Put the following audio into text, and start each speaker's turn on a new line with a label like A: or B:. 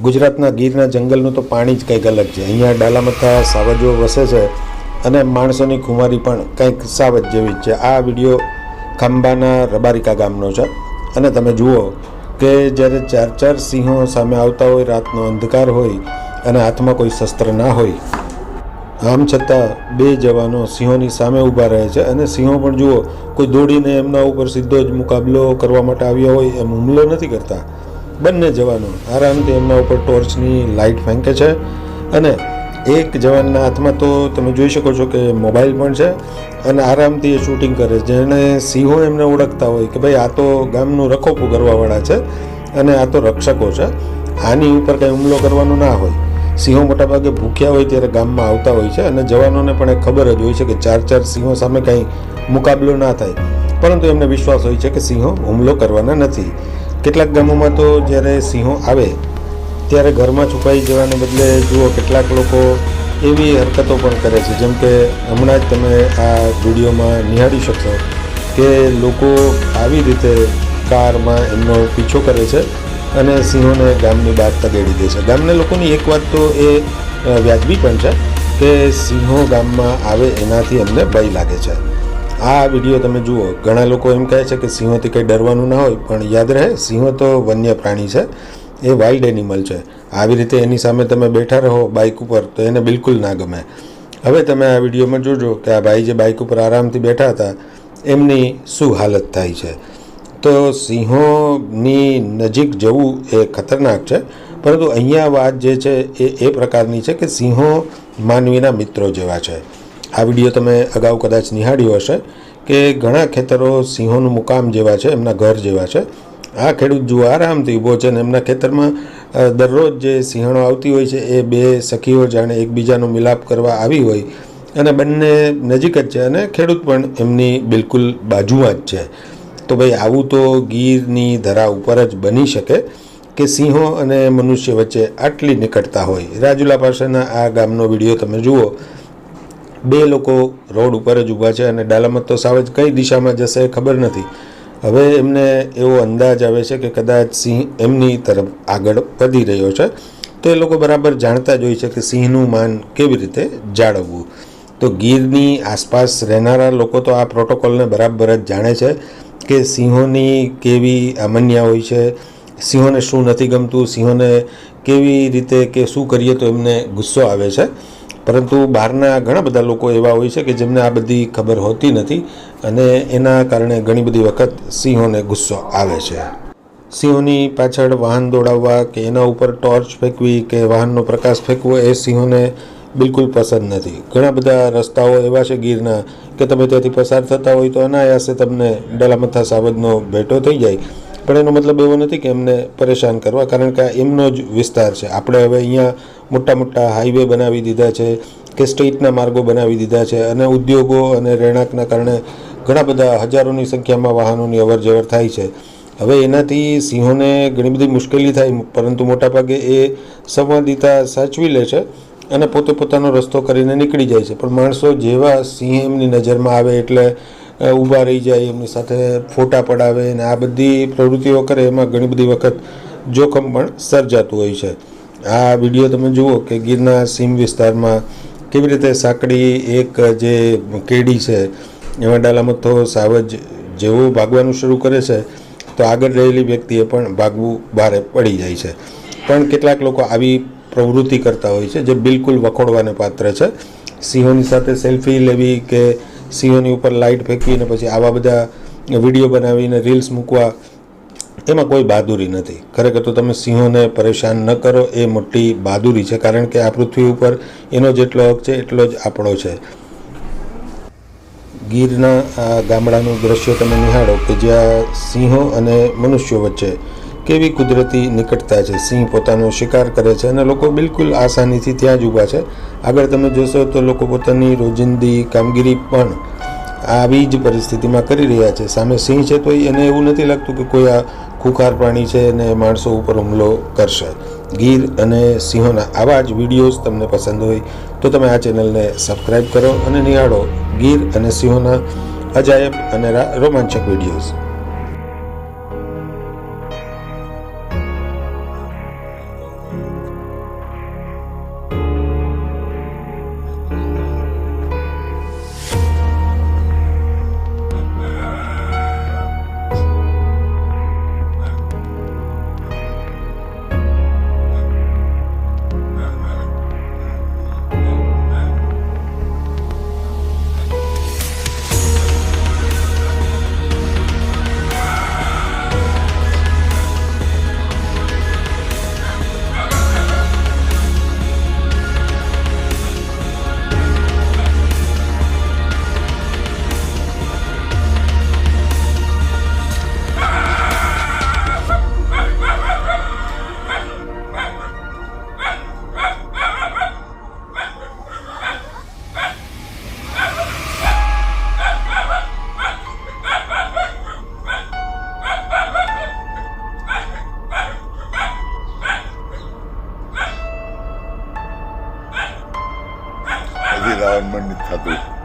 A: ગુજરાતના ગીરના જંગલનું તો પાણી જ કંઈક અલગ છે. અહીંયા ડાલામથા સાવજો વસે છે અને માણસોની ખુમારી પણ કંઈક સાવજ જેવી જ છે. આ વિડીયો ખાંભાના રબારિકા ગામનો છે અને તમે જુઓ કે જ્યારે 4 સિંહો સામે આવતા હોય, રાતનો અંધકાર હોય અને હાથમાં કોઈ શસ્ત્ર ના હોય, આમ છતાં 2 જવાનો સિંહોની સામે ઊભા રહે છે અને સિંહો પણ જુઓ કોઈ દોડીને એમના ઉપર સીધો જ મુકાબલો કરવા માટે આવ્યા હોય એમ હુમલો નથી કરતા. બંને જવાનો આરામથી એમના ઉપર ટોર્ચની લાઇટ ફેંકે છે અને એક જવાનના હાથમાં તો તમે જોઈ શકો છો કે મોબાઈલ પણ છે અને આરામથી એ શૂટિંગ કરે છે. જેને સિંહો એમને ઓળખતા હોય કે ભાઈ આ તો ગામનું રખોપું કરવાવાળા છે અને આ તો રક્ષકો છે, આની ઉપર કંઈ હુમલો કરવાનો ના હોય. સિંહો મોટાભાગે ભૂખ્યા હોય ત્યારે ગામમાં આવતા હોય છે અને જવાનોને પણ એ ખબર જ હોય છે કે 4 સિંહો સામે કંઈ મુકાબલો ના થાય, પરંતુ એમને વિશ્વાસ હોય છે કે સિંહો હુમલો કરવાના નથી. કેટલાક ગામોમાં તો જ્યારે સિંહો આવે ત્યારે ઘરમાં છુપાઈ જવાને બદલે જુઓ કેટલાક લોકો એવી હરકતો પણ કરે છે, જેમ કે હમણાં જ તમે આ વિડીયોમાં નિહાળી શકશો કે લોકો આવી રીતે કારમાં એમનો પીછો કરે છે અને સિંહોને ગામની બહાર તગેડી દે છે. ગામના લોકોની એક વાત તો એ વ્યાજબી પણ છે કે સિંહો ગામમાં આવે એનાથી એમને ભય લાગે છે. આ વિડીયો તમે જુઓ, ઘણા લોકો એમ કહે છે કે સિંહોથી કંઈ ડરવાનું ના હોય, પણ યાદ રહે સિંહો તો વન્ય પ્રાણી છે, એ વાઇલ્ડ એનિમલ છે. આવી રીતે એની સામે તમે બેઠા રહો બાઇક ઉપર તો એને બિલકુલ ના ગમે. હવે તમે આ વિડીયોમાં જોજો કે આ ભાઈ જે બાઇક ઉપર આરામથી બેઠા હતા એમની શું હાલત થાય છે. તો સિંહોની નજીક જવું એ ખતરનાક છે, પરંતુ અહીંયા વાત જે છે એ પ્રકારની છે કે સિંહો માનવીના મિત્રો જેવા છે. આ વિડીયો તમે અગાઉ કદાચ નિહાળ્યો હશે કે ઘણા ખેતરો સિંહોનું મુકામ જેવા છે, એમના ઘર જેવા છે. આ ખેડૂત જુઓ આરામથી ઊભો છે અને એમના ખેતરમાં દરરોજ જે સિંહણો આવતી હોય છે એ 2 સખીઓ જાણે એકબીજાનો મિલાપ કરવા આવી હોય અને બંને નજીક જ છે અને ખેડૂત પણ એમની બિલકુલ બાજુમાં જ છે. તો ભાઈ આવું તો ગીરની ધરા ઉપર જ બની શકે કે સિંહો અને મનુષ્ય વચ્ચે આટલી નિકટતા હોય. રાજુલા પાસેના આ ગામનો વિડીયો તમે જુઓ, 2 લોકો રોડ ઉપર જ ઊભા છે અને ડાલામત તો સાવજ કઈ દિશામાં જશે ખબર નથી. હવે એમને એવો અંદાજ આવે છે કે કદાચ સિંહ એમની તરફ આગળ વધી રહ્યો છે, તો એ લોકો બરાબર જાણતા જ હોય છે કે સિંહનું માન કેવી રીતે જાળવવું. તો ગીરની આસપાસ રહેનારા લોકો તો આ પ્રોટોકોલને બરાબર જ જાણે છે કે સિંહોની કેવી આમન્યા હોય છે, સિંહોને શું નથી ગમતું, સિંહોને કેવી રીતે કે શું કરીએ તો એમને ગુસ્સો આવે છે. પરંતુ બહારના ઘણા બધા લોકો એવા હોય છે કે જેમને આ બધી ખબર હોતી નથી અને એના કારણે ઘણી બધી વખત સિંહોને ગુસ્સો આવે છે. સિંહોની પાછળ વાહન દોડાવવા કે એના ઉપર ટોર્ચ ફેંકવી કે વાહનનો પ્રકાશ ફેંકવો એ સિંહોને બિલકુલ પસંદ નથી. ઘણા બધા રસ્તાઓ એવા છે ગીરના કે તમે ત્યાંથી પસાર થતા હોય તો અનાયાસે તમને ડાલામથા સાવજનો ભેટો થઈ જાય, પણ એનો મતલબ એવો નથી કે એમને પરેશાન કરવા, કારણ કે આ એમનો જ વિસ્તાર છે. આપણે હવે અહીંયા મોટા મોટા હાઈવે બનાવી દીધા છે કે સ્ટેટના માર્ગો બનાવી દીધા છે અને ઉદ્યોગો અને રહેણાંકના કારણે ઘણા બધા હજારોની સંખ્યામાં વાહનોની અવરજવર થાય છે. હવે એનાથી સિંહોને ઘણી બધી મુશ્કેલી થાય, પરંતુ મોટાભાગે એ સંવાદિતા સાચવી લે છે અને પોતે પોતાનો રસ્તો કરીને નીકળી જાય છે. પણ માણસો જેવા સિંહ એમની નજરમાં આવે એટલે ઊભા રહી જાય, એમની સાથે ફોટા પડાવે અને આ બધી પ્રવૃત્તિઓ કરે, એમાં ઘણી બધી વખત જોખમ પણ સર્જાતું હોય છે. આ વિડીયો તમે જુઓ કે ગીરના સીમ વિસ્તારમાં કેવી રીતે સાંકડી એક જે કેડી છે એમાં ડાલામથો સાવજ જેવું ભાગવાનું શરૂ કરે છે તો આગળ રહેલી વ્યક્તિએ પણ ભાગવું ભારે પડી જાય છે. પણ કેટલાક લોકો આવી પ્રવૃત્તિ કરતા હોય છે જે બિલકુલ વખોડવાને પાત્ર છે. સિંહોની સાથે સેલ્ફી લેવી કે સિંહોની ઉપર લાઇટ ફેંકવીને પછી આવા બધા વિડીયો બનાવીને રીલ્સ મૂકવા, એમાં કોઈ બહાદુરી નથી. ખરેખર તો તમે સિંહોને પરેશાન ન કરો એ મોટી બહાદુરી છે, કારણ કે આ પૃથ્વી ઉપર એનો જેટલો હક છે એટલો જ આપણો છે. ગીરના આ ગામડાનું દ્રશ્ય તમે નિહાળો કે જ્યાં સિંહો અને મનુષ્યો વચ્ચે કેવી કુદરતી નિકટતા છે. સિંહ પોતાનો શિકાર કરે છે અને લોકો બિલકુલ આસાનીથી ત્યાં જ ઊભા છે. આગળ તમે જોશો તો લોકો પોતાની રોજિંદી કામગીરી પણ આવી જ પરિસ્થિતિમાં કરી રહ્યા છે. સામે સિંહ છે તો એને એવું નથી લાગતું કે કોઈ આ ખુખાર પ્રાણી છે અને માણસો ઉપર હુમલો કરશે. ગીર અને સિંહોના આવા જ વિડીયોઝ તમને પસંદ હોય તો તમે આ ચેનલને સબસ્ક્રાઈબ કરો અને નિહાળો ગીર અને સિંહોના અજાયબ અને રોમાંચક વિડીયોઝ.
B: હજી રાવણ મન નથી થતું.